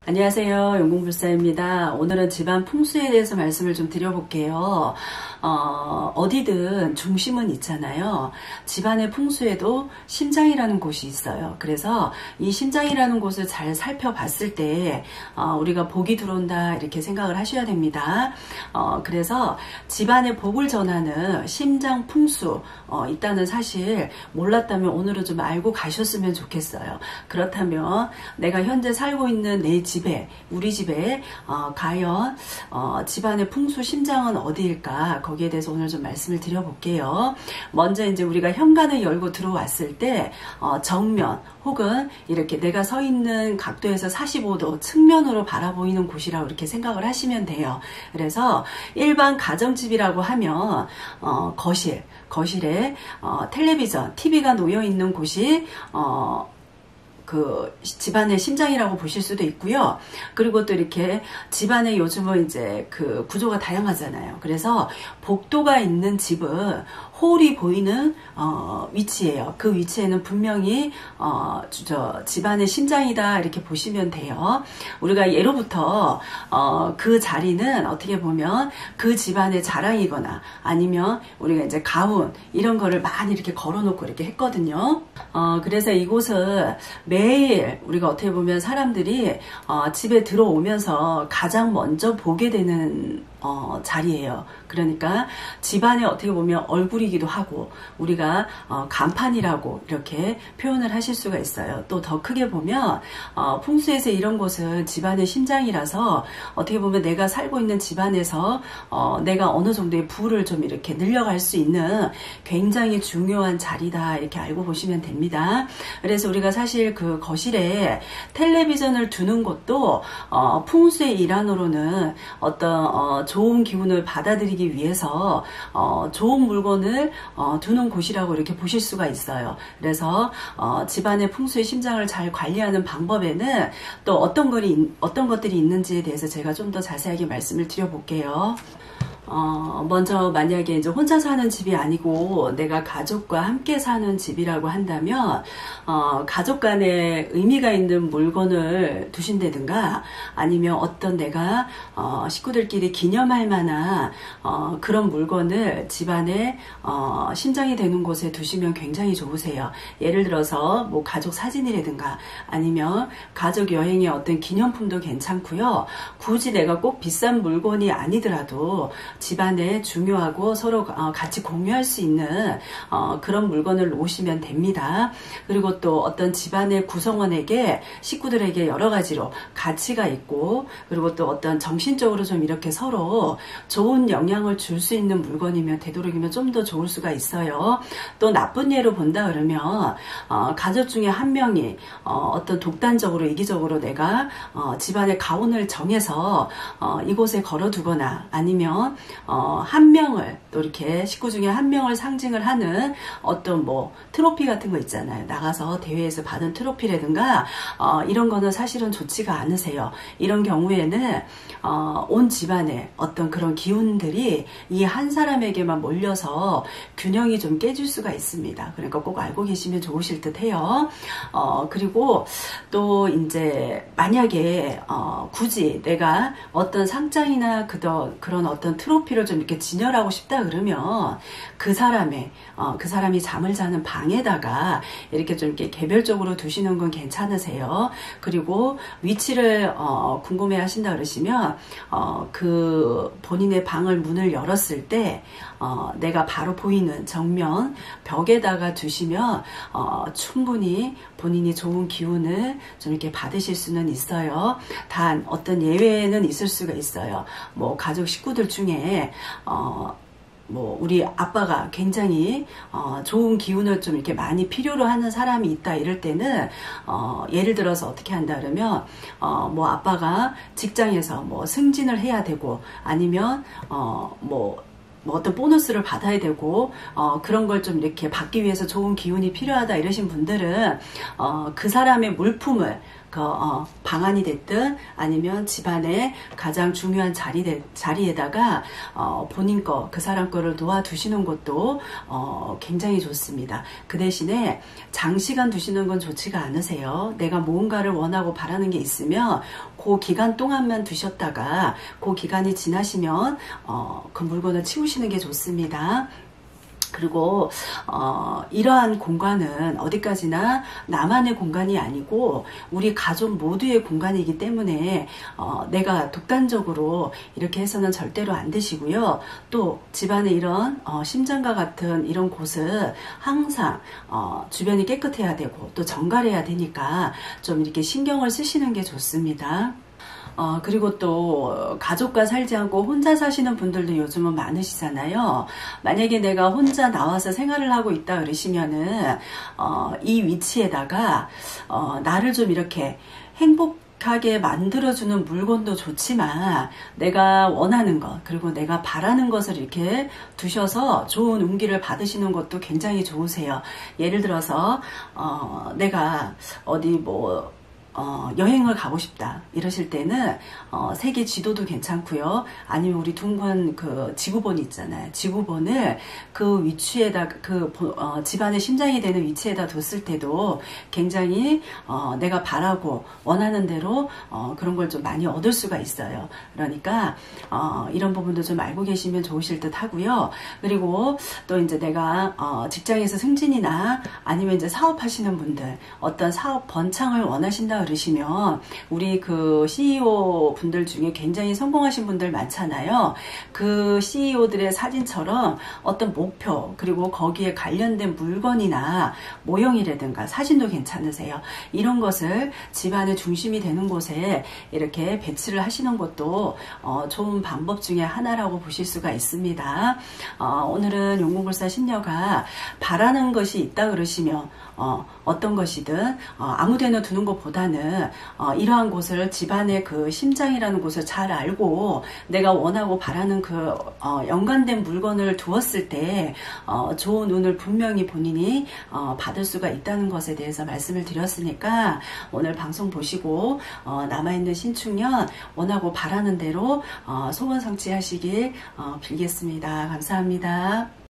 안녕하세요. 용궁불사입니다. 오늘은 집안 풍수에 대해서 말씀을 좀 드려볼게요. 어디든 중심은 있잖아요. 집안의 풍수에도 심장이라는 곳이 있어요. 그래서 이 심장이라는 곳을 잘 살펴봤을 때 우리가 복이 들어온다 이렇게 생각을 하셔야 됩니다. 그래서 집안의 복을 전하는 심장 풍수 있다는 사실 몰랐다면 오늘은 좀 알고 가셨으면 좋겠어요. 그렇다면 내가 현재 살고 있는 내 집에, 우리 집에 과연 집안의 풍수 심장은 어디일까? 거기에 대해서 오늘 좀 말씀을 드려볼게요. 먼저 이제 우리가 현관을 열고 들어왔을 때 정면 혹은 이렇게 내가 서 있는 각도에서 45도 측면으로 바라보이는 곳이라고 이렇게 생각을 하시면 돼요. 그래서 일반 가정집이라고 하면 거실에 텔레비전, TV가 놓여 있는 곳이 그 집안의 심장이라고 보실 수도 있고요. 그리고 또 이렇게 집안에 요즘은 이제 그 구조가 다양하잖아요. 그래서 복도가 있는 집은 홀이 보이는 위치예요. 그 위치에는 분명히 집안의 심장이다 이렇게 보시면 돼요. 우리가 예로부터 그 자리는 어떻게 보면 그 집안의 자랑이거나 아니면 우리가 이제 가훈 이런 거를 많이 이렇게 걸어놓고 이렇게 했거든요. 그래서 이곳은 매일 우리가 어떻게 보면 사람들이 집에 들어오면서 가장 먼저 보게 되는 자리예요. 그러니까 집안에 어떻게 보면 얼굴이기도 하고 우리가 간판이라고 이렇게 표현을 하실 수가 있어요. 또 더 크게 보면 풍수에서 이런 곳은 집안의 심장이라서 어떻게 보면 내가 살고 있는 집안에서 내가 어느 정도의 부를 좀 이렇게 늘려갈 수 있는 굉장히 중요한 자리다 이렇게 알고 보시면 됩니다. 그래서 우리가 사실 그 거실에 텔레비전을 두는 것도 풍수의 일환으로는 어떤 좋은 기운을 받아들이기 위해서 좋은 물건을 두는 곳이라고 이렇게 보실 수가 있어요. 그래서 집안의 풍수의 심장을 잘 관리하는 방법에는 또 어떤 것들이 있는지에 대해서 제가 좀 더 자세하게 말씀을 드려볼게요. 먼저 만약에 이제 혼자 사는 집이 아니고 내가 가족과 함께 사는 집이라고 한다면 가족 간에 의미가 있는 물건을 두신다든가 아니면 어떤 내가 식구들끼리 기념할 만한 그런 물건을 집안에 심장이 되는 곳에 두시면 굉장히 좋으세요. 예를 들어서 뭐 가족 사진이라든가 아니면 가족 여행의 어떤 기념품도 괜찮고요. 굳이 내가 꼭 비싼 물건이 아니더라도 집안에 중요하고 서로 같이 공유할 수 있는 그런 물건을 놓으시면 됩니다. 그리고 또 어떤 집안의 구성원에게 식구들에게 여러 가지로 가치가 있고 그리고 또 어떤 정신적으로 좀 이렇게 서로 좋은 영향을 줄 수 있는 물건이면 되도록이면 좀 더 좋을 수가 있어요. 또 나쁜 예로 본다 그러면 가족 중에 한 명이 어떤 독단적으로 이기적으로 내가 집안의 가훈을 정해서 이곳에 걸어두거나 아니면 한 명을 또 이렇게 식구 중에 한 명을 상징을 하는 어떤 뭐 트로피 같은 거 있잖아요. 나가서 대회에서 받은 트로피라든가 이런 거는 사실은 좋지가 않으세요. 이런 경우에는 온 집안에 어떤 그런 기운들이 이 한 사람에게만 몰려서 균형이 좀 깨질 수가 있습니다. 그러니까 꼭 알고 계시면 좋으실 듯 해요. 그리고 또 이제 만약에 굳이 내가 어떤 상장이나 그런 어떤 트로피를 좀 이렇게 진열하고 싶다 그러면 그 사람이 잠을 자는 방에다가 이렇게 좀 이렇게 개별적으로 두시는 건 괜찮으세요. 그리고 위치를 궁금해 하신다 그러시면 그 본인의 방을 문을 열었을 때 내가 바로 보이는 정면 벽에다가 두시면 충분히 본인이 좋은 기운을 좀 이렇게 받으실 수는 있어요. 단 어떤 예외는 있을 수가 있어요. 뭐 가족 식구들 중에 뭐 우리 아빠가 굉장히 좋은 기운을 좀 이렇게 많이 필요로 하는 사람이 있다 이럴 때는 예를 들어서 어떻게 한다 그러면 뭐 아빠가 직장에서 뭐 승진을 해야 되고 아니면 뭐 어떤 보너스를 받아야 되고 그런 걸 좀 이렇게 받기 위해서 좋은 기운이 필요하다 이러신 분들은 그 사람의 물품을 방안이 됐든 아니면 집안의 가장 중요한 자리에다가 본인 그 사람 거를 놓아두시는 것도 굉장히 좋습니다. 그 대신에 장시간 두시는 건 좋지가 않으세요. 내가 뭔가를 원하고 바라는 게 있으면 그 기간 동안만 두셨다가 그 기간이 지나시면 그 물건을 치우시는 게 좋습니다. 그리고 이러한 공간은 어디까지나 나만의 공간이 아니고 우리 가족 모두의 공간이기 때문에 내가 독단적으로 이렇게 해서는 절대로 안 되시고요. 또 집안에 이런 심장과 같은 이런 곳은 항상 주변이 깨끗해야 되고 또 정갈해야 되니까 좀 이렇게 신경을 쓰시는 게 좋습니다. 그리고 또 가족과 살지 않고 혼자 사시는 분들도 요즘은 많으시잖아요. 만약에 내가 혼자 나와서 생활을 하고 있다 그러시면은 이 위치에다가 나를 좀 이렇게 행복하게 만들어주는 물건도 좋지만 내가 원하는 것 그리고 내가 바라는 것을 이렇게 두셔서 좋은 운기를 받으시는 것도 굉장히 좋으세요. 예를 들어서 내가 어디 여행을 가고 싶다 이러실 때는 세계 지도도 괜찮고요. 아니면 우리 둥근 그 지구본 있잖아요. 지구본을 그 위치에다 집안의 심장이 되는 위치에다 뒀을 때도 굉장히 내가 바라고 원하는 대로 그런 걸 좀 많이 얻을 수가 있어요. 그러니까 이런 부분도 좀 알고 계시면 좋으실 듯 하고요. 그리고 또 이제 내가 직장에서 승진이나 아니면 이제 사업하시는 분들 어떤 사업 번창을 원하신다 그러시면 우리 그 CEO 분들 중에 굉장히 성공하신 분들 많잖아요. 그 CEO들의 사진처럼 어떤 목표 그리고 거기에 관련된 물건이나 모형이라든가 사진도 괜찮으세요. 이런 것을 집안의 중심이 되는 곳에 이렇게 배치를 하시는 것도 좋은 방법 중에 하나라고 보실 수가 있습니다. 오늘은 용궁불사 신녀가 바라는 것이 있다 그러시면 어떤 것이든 아무데나 두는 것보다는 이러한 곳을 집안의 그 심장이라는 곳을 잘 알고 내가 원하고 바라는 그 연관된 물건을 두었을 때 좋은 운을 분명히 본인이 받을 수가 있다는 것에 대해서 말씀을 드렸으니까 오늘 방송 보시고 남아있는 신축년 원하고 바라는 대로 소원 성취하시길 빌겠습니다. 감사합니다.